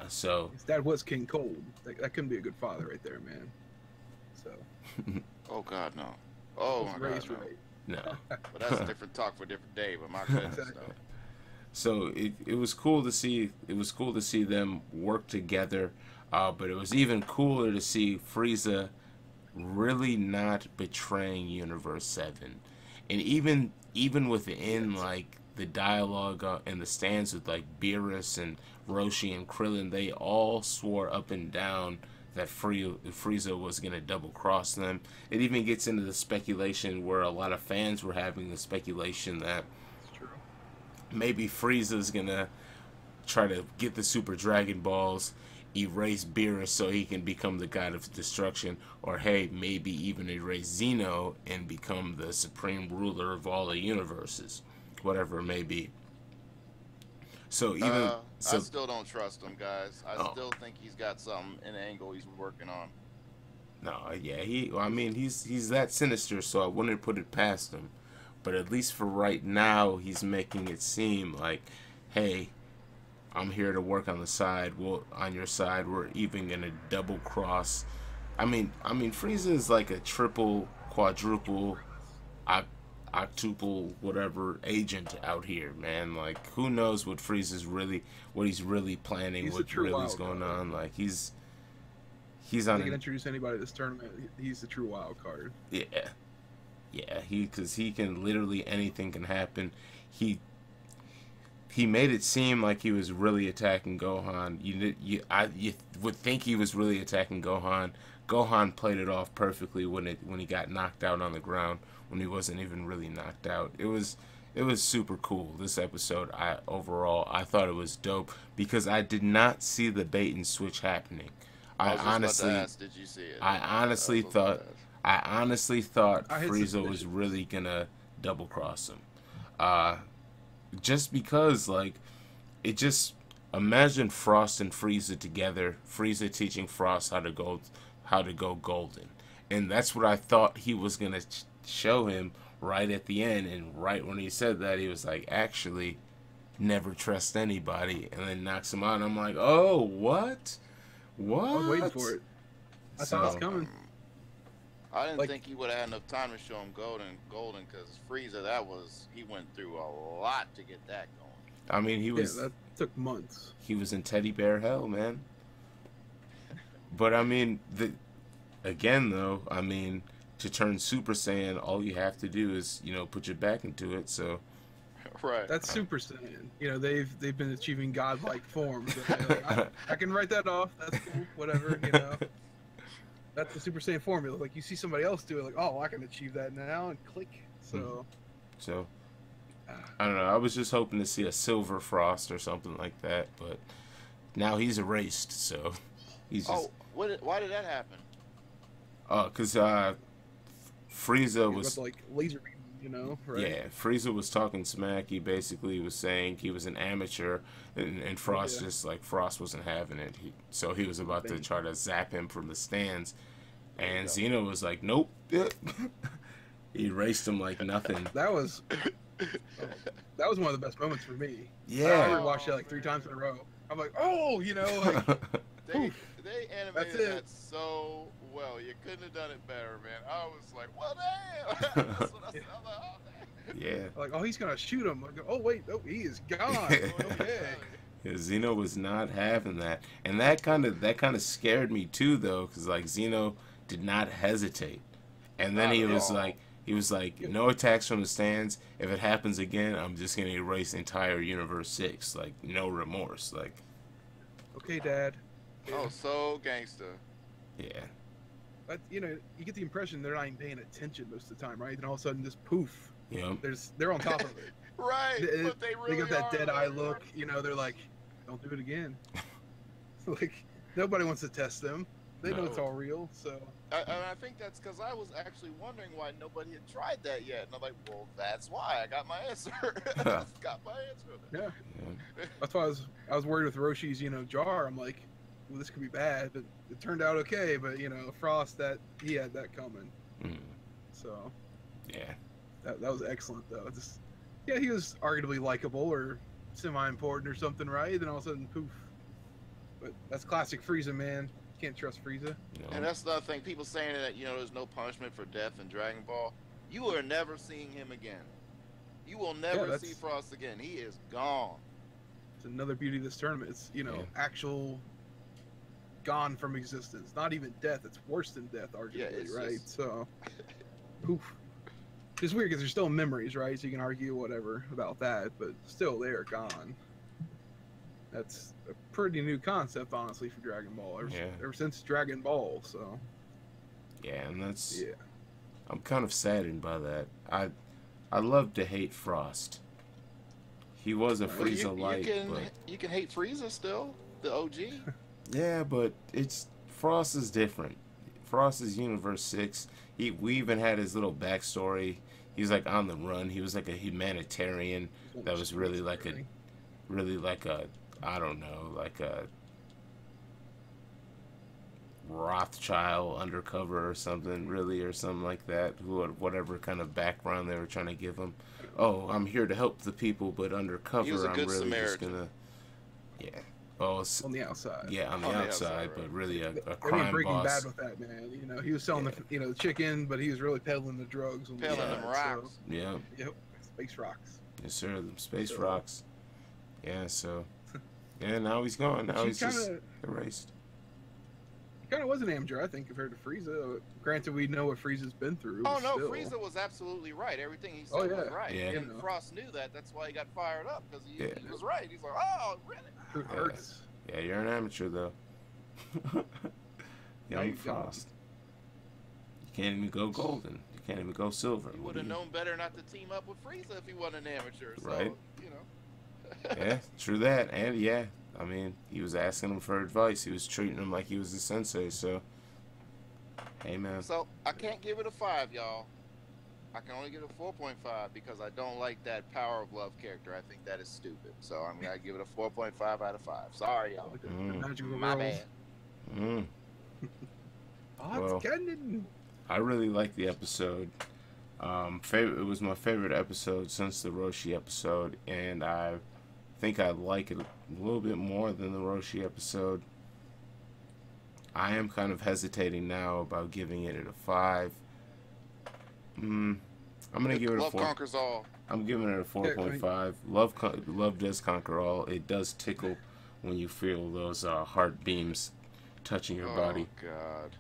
So His dad was King Cold. That couldn't be a good father right there, man. So. Oh God, no. Oh my God, no. Right. no. But that's a different talk for a different day. But my goodness, Exactly. So it was cool to see. It was cool to see them work together. But it was even cooler to see Frieza really not betraying Universe 7. And even within like the dialogue and the stands with like Beerus and Roshi and Krillin, they all swore up and down that Frieza was going to double cross them. It even gets into the speculation where a lot of fans were having the speculation that It's true. maybe Frieza's going to try to get the Super Dragon Balls, erase Beerus so he can become the god of destruction, or hey, maybe even erase Zeno and become the supreme ruler of all the universes, whatever it may be. So even I so, still don't trust him, guys. I Oh. still think he's got something in the angle he's working on. no, yeah, I mean, he's that sinister, so I wouldn't put it past him. But at least for right now, he's making it seem like, hey, I'm here to work on the side. Well, on your side, we're even gonna double cross. I mean, Frieza is like a triple, quadruple, octuple, whatever agent out here, man. Like, who knows what what he's really planning, He's a what true really is wild going card. on. Like, he's If on they can an, introduce anybody to this tournament, he's the true wild card. yeah, yeah. Because he can literally anything can happen. He he made it seem like he was really attacking Gohan. You would think he was really attacking Gohan. Gohan played it off perfectly when he got knocked out on the ground, when he wasn't even really knocked out. It was super cool. This episode, I thought it was dope because I did not see the bait and switch happening. I I was just about honestly to ask, did you see it? I honestly That's what I was thought about to ask. I honestly thought I had Frieza was suspicions. really gonna double cross him. Uh just because like it just imagine Frost and Frieza together, Frieza teaching Frost how to go golden. And that's what I thought he was gonna show him right at the end, and right when he said that, he was like, actually, never trust anybody, and then knocks him out. And I'm like, oh, what? What? I was waiting for it. I thought it was coming. I didn't Like- think he would have had enough time to show him Golden, because Frieza, he went through a lot to get that going. I mean, he was that took months. he was in teddy bear hell, man. But I mean, again though, I mean, to turn Super Saiyan, all you have to do is, you know, put your back into it. So Right. That's Super Saiyan. You know, they've been achieving godlike forms. Like, I can write that off. That's cool. Whatever. You know, that's the Super Saiyan formula. Like you see somebody else do it, like, oh, I can achieve that now, and click. So. I don't know. I was just hoping to see a Silver Frost or something like that, but now he's erased. So he's just Why did that happen? because Frieza He was. got, like laser beam, you know, right? Yeah, Frieza was talking smack. He basically was saying he was an amateur, and Frost Frost wasn't having it. So he was about to try to zap him from the stands, and Xeno was like, "Nope." He erased him like nothing. That was one of the best moments for me. I Yeah. rewatched it like 3 times in a row. I'm like, oh, you know, like They That's animated it. that so well. You couldn't have done it better, man. I was like, well, damn. That's what I said. I'm like, oh, damn. Yeah. like, oh, he's gonna shoot him. Like, oh wait, no, he is gone. Okay. Yeah, Xeno was not having that, and that kind of scared me too, though, because like Xeno did not hesitate, and then Not he at was all. like, no attacks from the stands. If it happens again, I'm just gonna erase entire Universe 6, like no remorse, like Okay, Dad. Oh, so gangster. yeah, But you know, you get the impression they're not even paying attention most of the time, right? Then all of a sudden, just poof, you know, they're on top of it. Right. They, But they really got that are, dead though. eye look. You know, they're like, don't do it again. Like nobody wants to test them. They know No. it's all real. So And I think that's because I was actually wondering why nobody had tried that yet. And I'm like, well, that's why. I got my answer. Got my answer. yeah, yeah. that's why I was worried with Roshi's, you know, jar. I'm like, well, this could be bad, but it turned out okay. But you know, Frost, he had that coming. Mm, So yeah, that was excellent though. Just yeah, he was arguably likable or semi-important or something, right? Then all of a sudden, poof. But that's classic Frieza, man. Can't trust Frieza. you know, And that's another thing. People saying that, you know, there's no punishment for death in Dragon Ball. You are never seeing him again. You will never that's- see Frost again. He is gone. It's another beauty of this tournament. It's, you know, Yeah. actual gone from existence. Not even death. It's worse than death, arguably, Yeah, it's right? just- So, oof. It's weird because they're still memories, right? So you can argue whatever about that, but still, they are gone. That's a pretty new concept, honestly, for Dragon Ball. Ever since Dragon Ball, so yeah, and that's yeah. I'm kind of saddened by that. I love to hate Frost. He was a Well, Frieza light, but you can hate Frieza still, the OG. yeah, but Frost is different. Frost is Universe 6. We even had his little backstory. He was like on the run. He was like a humanitarian that was really like a I don't know, like a Rothschild undercover or something, really, or something like that. Whatever kind of background they were trying to give him. Oh, I'm here to help the people, but undercover, He was a I'm good really just Samaritan. gonna, yeah. Oh, on the outside. yeah, on the outside, right. but really a I mean, crime Breaking boss. Bad with that, man. You know, he was selling the chicken, but he was really peddling the drugs. On Peddling the them side, rocks. Yeah, So, yep, space rocks. yes, sir. The space So- rocks. Yeah, so yeah, now he's gone. Now He he's just kinda- erased. He kind of was an amateur, I think, compared to Frieza. Granted, we know what Frieza's been through. Oh but no, still. Frieza was absolutely right. Everything he said Oh, yeah. was right. Yeah. And You know. Frost knew that. That's why he got fired up because he Yeah. was right. He's like, oh, really? Truth hurts. Yeah, you're an amateur though. No, Young you don't. Frost. You can't even go golden. You can't even go silver. He What would do have you- known better not to team up with Frieza if he wasn't an amateur. So, Right. you know. Yeah, true that. And yeah, I mean, he was asking him for advice. He was treating him like he was a sensei. So, hey man. So I can't give it a 5, y'all. I can only give it a 4.5 because I don't like that Power of Love character. I think that is stupid. So I'm gonna give it a 4.5 out of 5. Sorry, y'all. Like the Mm. magical My girls. bad. Mm. Oh, Well. it's canon. I really liked the episode. It was my favorite episode since the Roshi episode, and I think I like it a little bit more than the Roshi episode. I am kind of hesitating now about giving it a 5. I'm gonna give it a Love 4. conquers all. I'm giving it a 4.5. Love does conquer all. It does tickle when you feel those heart beams touching your body. Oh God!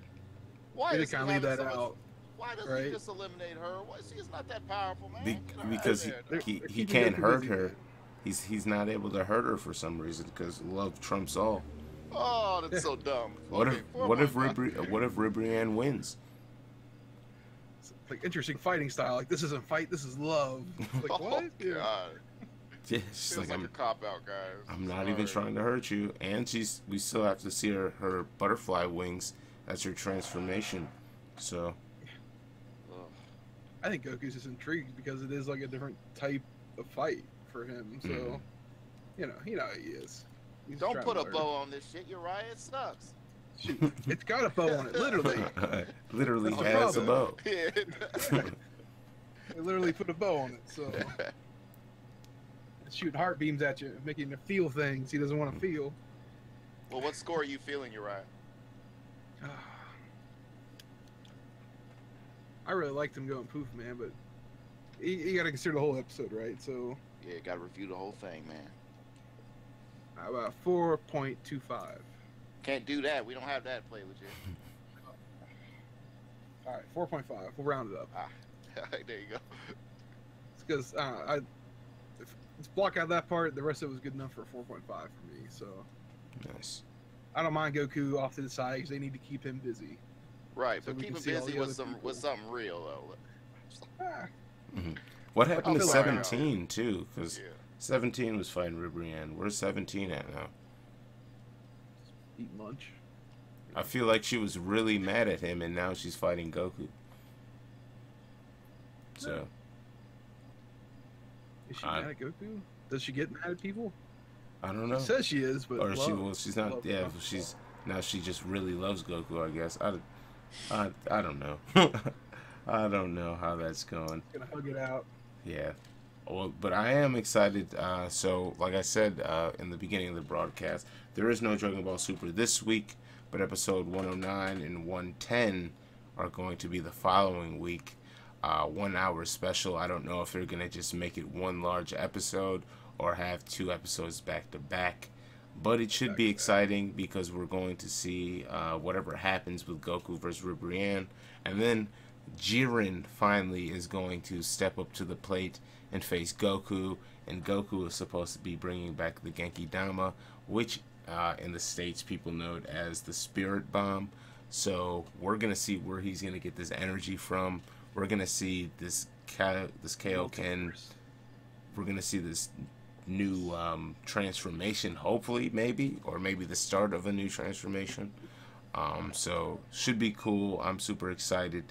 Why Why they does he kind of leave have that so much- out? Why doesn't right? he just eliminate her? Why, she's not that powerful, man. Get her out of Because there, They're- dog. he they're keeping can't Goku hurt busy, her. man. He's not able to hurt her for some reason because love trumps all. Oh, that's so dumb. What Okay, if 4.5. what if Ribrianne wins? It's like interesting fighting style. Like this isn't fight, this is love. It's like Oh what? Yeah. God! Yeah, she's Feels like like a cop out, guys. I'm not even trying to hurt you, and we still have to see her butterfly wings. That's her transformation. So Ugh. I think Goku's just intrigued because it is like a different type of fight for him. So, Mhm. you know how he is. He's Don't trying put to a learn. bow on this shit, Uriah. It sucks. Shoot, it's got a bow on it, literally. literally That's the has a bow. Yeah. They literally put a bow on it. So, it's shooting heart beams at you, making you feel things he doesn't want to feel. Well, what score are you feeling, Uriah? I really liked him going poof, man, but you got to consider the whole episode, right? So, Yeah, gotta review the whole thing, man. about 4.25. Can't do that. We don't have that play legit. All right, 4.5. We'll round it up. There you go. It's because let's block out that part. The rest of it was good enough for 4.5 for me. So Nice. I don't mind Goku off to the side because they need to keep him busy. Right, So but we keep can him see all busy the with other some people. with something real though. Ah, What happened to feel like- 17 too? Because Yeah. 17 was fighting Ribrianne. Where's 17 at now? eat lunch. I feel like she was really mad at him, and now she's fighting Goku. So Is she I- mad at Goku? Does she get mad at people? I don't know. She says she is, but Or love. she's not. Love. Yeah, she just really loves Goku. I guess. I don't know. I don't know how that's going. Gonna hug it out. Yeah. Well, but I am excited. So, like I said in the beginning of the broadcast, there is no Dragon Ball Super this week, but episode 109 and 110 are going to be the following week. 1 hour special. I don't know if they're going to just make it one large episode or have 2 episodes back to back. But it should be exciting because we're going to see whatever happens with Goku versus Ribrianne. And then Jiren finally is going to step up to the plate and face Goku. And Goku is supposed to be bringing back the Genki Dama, which in the States people know it as the Spirit Bomb. So we're going to see where he's going to get this energy from. We're going to see this Kaioken. We're going to see this new transformation, hopefully, maybe, or maybe the start of a new transformation. So should be cool. I'm super excited.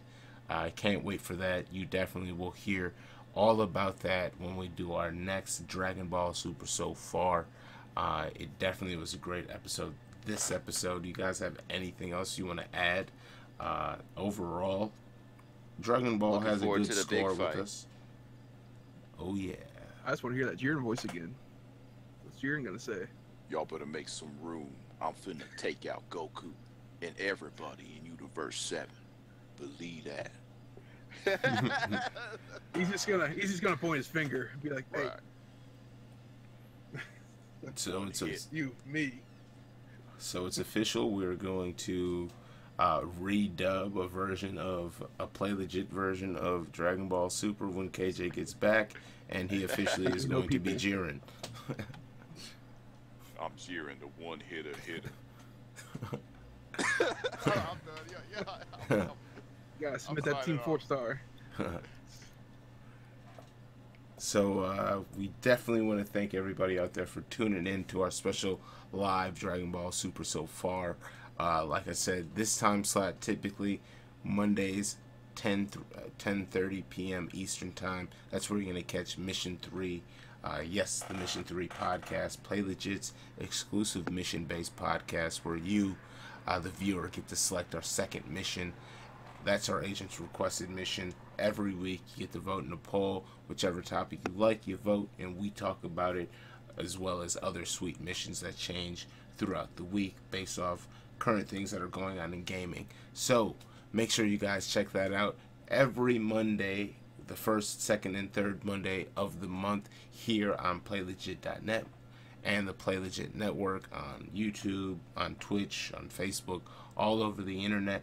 I can't wait for that. You definitely will hear all about that when we do our next Dragon Ball Super so far. It definitely was a great episode. This episode, you guys have anything else you want to add? Overall, Dragon Ball Looking has a forward good to the big score with fight. us. Oh yeah. I just want to hear that Jiren voice again. What's Jiren gonna say? Y'all better make some room. I'm finna take out Goku and everybody in Universe 7. Believe that. He's just gonna point his finger and be like, "Hey, Right. So it's you, me." So it's official. We're going to redub a version of a Play Legit version of Dragon Ball Super when KJ gets back, and he officially is going to be Jiren. I'm Jiren, the one hitter. I'm done. Yeah. You gotta submit that signing Team off. 4-star. So we definitely want to thank everybody out there for tuning in to our special live Dragon Ball Super so far. Like I said, this time slot typically Mondays 10:30 p.m. Eastern time. That's where you're going to catch Mission 3. Yes, the Mission 3 podcast, Play Legit's exclusive mission-based podcast where you, the viewer, get to select our second mission. That's our agent's requested mission. Every week you get to vote in a poll. Whichever topic you like, you vote, and we talk about it, as well as other sweet missions that change throughout the week based off current things that are going on in gaming. So make sure you guys check that out every Monday, the first, second, and third Monday of the month here on PlayLegit.net and the PlayLegit Network on YouTube, on Twitch, on Facebook, all over the internet.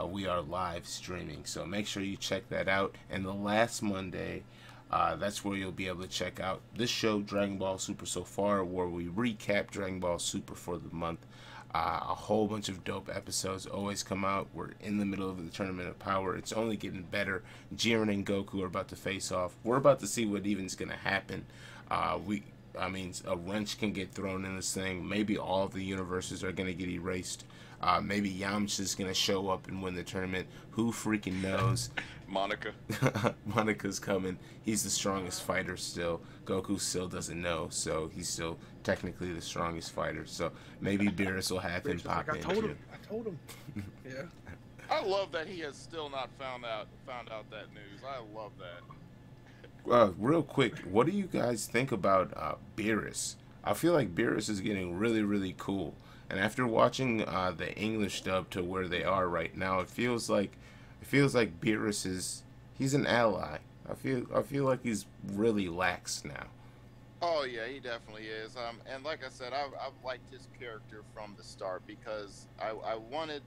We are live streaming, so make sure you check that out. And the last Monday, that's where you'll be able to check out this show, Dragon Ball Super So Far, where we recap Dragon Ball Super for the month. A whole bunch of dope episodes always come out. We're in the middle of the Tournament of Power. It's only getting better. Jiren and Goku are about to face off. We're about to see what even's going to happen. I mean, a wrench can get thrown in this thing. Maybe all of the universes are going to get erased. Maybe Yamcha's going to show up and win the tournament. Who freaking knows? Monica. Monica's coming. He's the strongest fighter still. Goku still doesn't know, so he's still technically the strongest fighter. So maybe Beerus will have him pop in. I told him. Yeah. I love that he has still not found out that news. I love that. Real quick, what do you guys think about Beerus? I feel like Beerus is getting really, really cool. And after watching the English dub to where they are right now, it feels like Beerus he's an ally. I feel like he's really lax now. Oh yeah, he definitely is. And like I said, I've liked his character from the start because I wanted,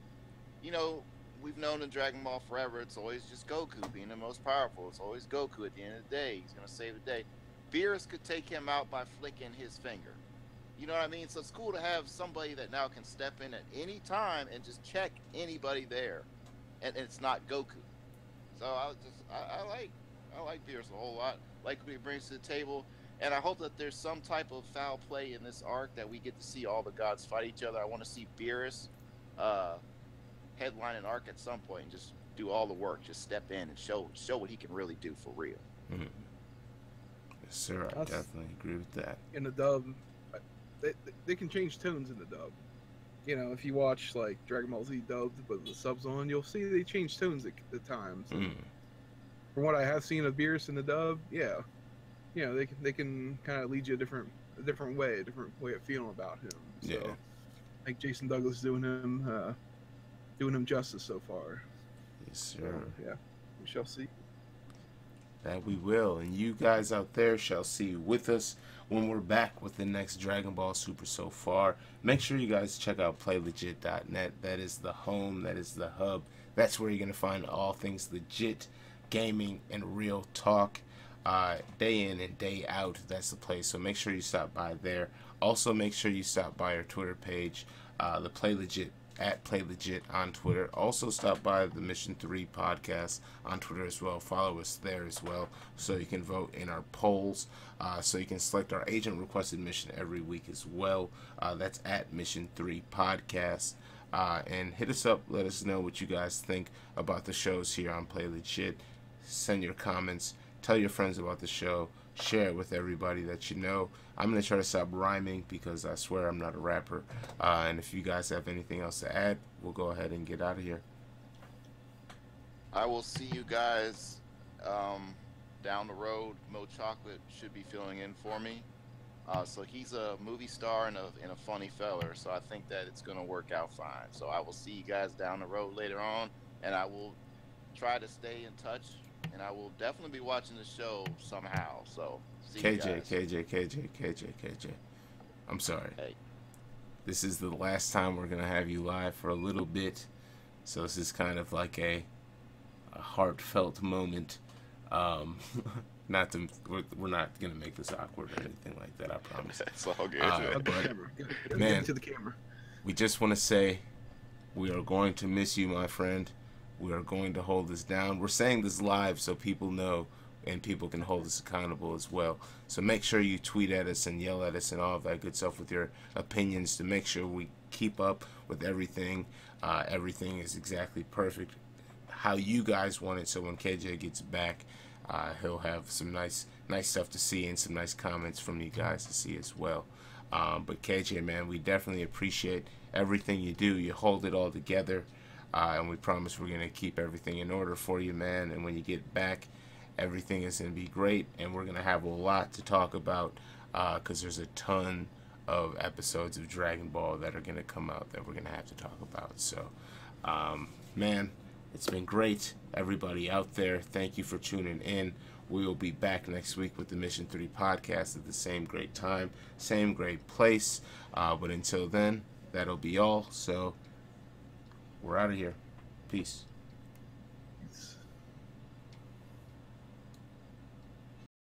you know, we've known in Dragon Ball forever, it's always just Goku being the most powerful. It's always Goku at the end of the day. He's gonna save the day. Beerus could take him out by flicking his finger. You know what I mean? So it's cool to have somebody that now can step in at any time and just check anybody there, and it's not Goku. So I like Beerus a whole lot. Like what he brings to the table, and I hope that there's some type of foul play in this arc that we get to see all the gods fight each other. I want to see Beerus headline an arc at some point and just do all the work, just step in and show what he can really do for real. Mm-hmm. Yes, sir. I definitely agree with that. In the dub, they can change tones in the dub. You know, if you watch like Dragon Ball Z dubbed but the subs on, you'll see they change tones at times. From what I have seen of Beerus in the dub, yeah, you know, they can kind of lead you a different way of feeling about him. So, Yeah. like Jason Douglas doing him justice so far. Yes, sir. So, yeah, we shall see. That we will, and you guys out there shall see with us when we're back with the next Dragon Ball Super So Far. Make sure you guys check out PlayLegit.net. That is the home, that is the hub. That's where you're going to find all things legit, gaming, and real talk. Day in and day out, that's the place. So make sure you stop by there. Also, make sure you stop by our Twitter page, the PlayLegit, at PlayLegit on Twitter. Also stop by the Mission 3 podcast on Twitter as well. Follow us there as well so you can vote in our polls, so you can select our agent requested mission every week as well. That's at Mission 3 podcast. And hit us up, let us know what you guys think about the shows here on PlayLegit. Send your comments, tell your friends about the show, share it with everybody that you know. I'm going to try to stop rhyming because I swear I'm not a rapper. And if you guys have anything else to add, we'll go ahead and get out of here. I will see you guys down the road. Mo Chocolate should be filling in for me. So he's a movie star and a funny feller, so I think that it's going to work out fine. So I will see you guys down the road later on, and I will try to stay in touch, and I will definitely be watching the show somehow. So see you guys. KJ. I'm sorry. Hey. This is the last time we're going to have you live for a little bit, so this is kind of like a heartfelt moment. We're not gonna make this awkward or anything like that, I promise. It's all good. But, Man, get to the camera. We just want to say we are going to miss you, my friend. We are going to hold this down. We're saying this live so people know and people can hold us accountable as well. So make sure you tweet at us and yell at us and all of that good stuff with your opinions to make sure we keep up with everything. Everything is exactly perfect how you guys want it, so when KJ gets back, he'll have some nice stuff to see and some nice comments from you guys to see as well. But KJ, man, we definitely appreciate everything you do. You hold it all together. And we promise we're going to keep everything in order for you, man. And when you get back, everything is going to be great. And we're going to have a lot to talk about because there's a ton of episodes of Dragon Ball that are going to come out that we're going to have to talk about. So, man, it's been great. Everybody out there, thank you for tuning in. We will be back next week with the Mission 3 podcast at the same great time, same great place. But until then, that'll be all. So we're out of here. Peace.